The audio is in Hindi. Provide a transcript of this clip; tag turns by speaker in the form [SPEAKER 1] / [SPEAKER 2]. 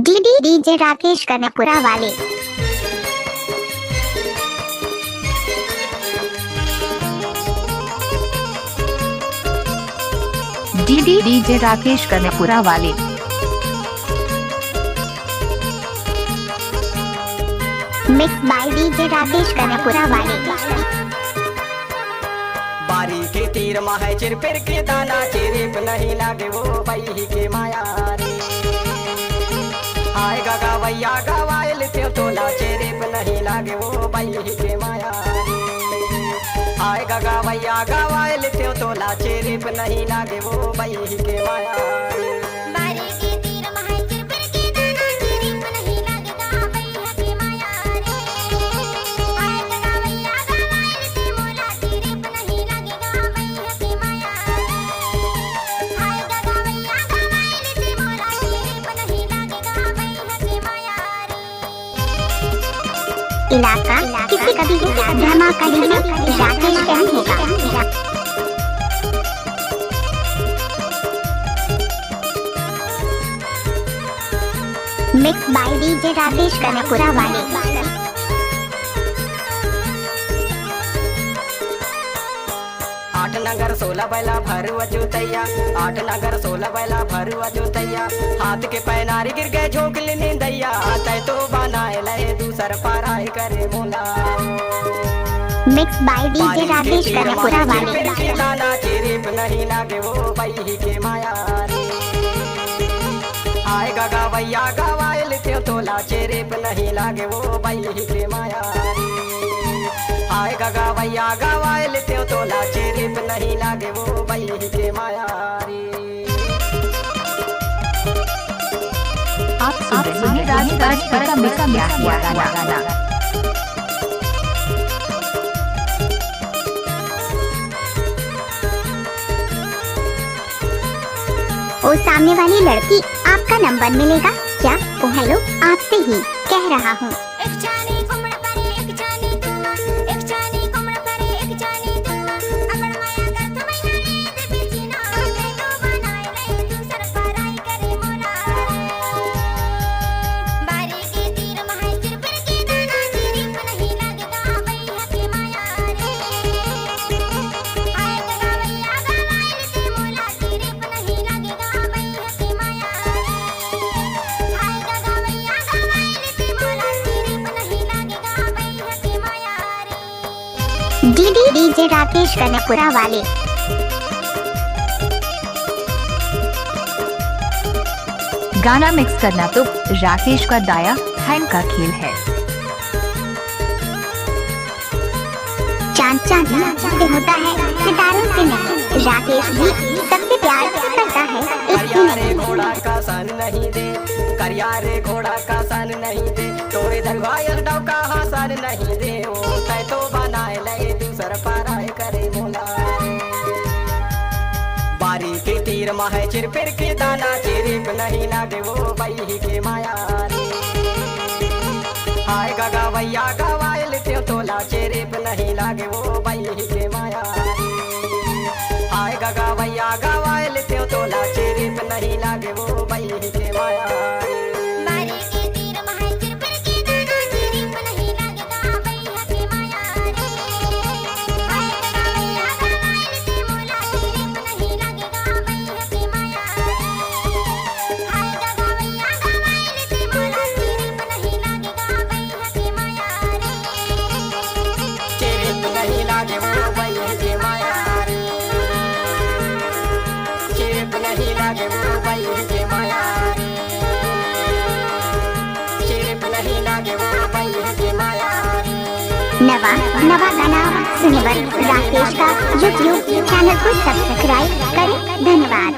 [SPEAKER 1] डीजे राकेश कनकपुरा वाले।
[SPEAKER 2] डीजे राकेश कनकपुरा वाले।
[SPEAKER 1] Mix by DJ Rakesh Kanakapura वाले।
[SPEAKER 3] बारी के तीर माहे चिर फिर के दाना चिरिप नहीं लागे वो बही के माया रे। आए गगा भैया गवाइल त्यों तोला चिरिप नहीं लागे वो बही के माया रे। आए गगा भैया गवाइल त्यों तोला चिरिप नहीं लागे वो बही के माया रे।
[SPEAKER 1] इलाका किसी कभी धमाका डीजे राकेश कैंप होगा। Mix by DJ Rakesh Kanakapura वाले।
[SPEAKER 3] 8 नगर 16 बैला भरुआ जोतैया, 8 नगर 16 बैला भरुआ जोतैया। हाथ के पैनारी गिर गए झोंकल नींदैया, तै तो बनाए ले दूसर पाराई करे मोला।
[SPEAKER 1] Mix by DJ Rakesh Kanakapura वाले।
[SPEAKER 3] दाना चिरिप नहीं लागे वो बही के माया रे। आए गगा भैया गवाइल त्यों तोला चिरिप नहीं लागे वो बही के माया रे। आए गगा भैया गवाइल त्यों तोला चिरिप नहीं लागे वो बही के माया रे।
[SPEAKER 2] आप सुन रहे हैं राज का मिक्स किया गाना।
[SPEAKER 1] ओ सामने वाली लड़की आपका नंबर मिलेगा क्या? ओ हेलो आपसे ही कह रहा हूँ। डीजे राकेश कनकपुरा वाले।
[SPEAKER 2] गाना मिक्स करना तो राकेश का दाया हैंड का खेल है।
[SPEAKER 1] चांद से होता है, सितारों से नहीं। राकेश भी सबसे प्यार करता है।
[SPEAKER 3] करियारे घोड़ा का सन नहीं दे, करियारे घोड़ा का सन नहीं दे, तोरे धलवायल डौका हासन नहीं दे। ओ तै तो बनाए ले दूसर पाराय करे मोला। बारी के तीर माहे चिर फिर के दाना चिरिप नहीं लागे वो बही के माया रे। आए गगा भैया गवाइल त्यों तोला चिरिप नहीं लागे वो बही के माया रे। आए गगा भैया गवाइल त्यों तोला चिरिप नहीं लागे वो बही के माया रे।
[SPEAKER 1] नवा गाना सुनने पर राकेश का यूट्यूब चैनल को सब्सक्राइब करें। धन्यवाद।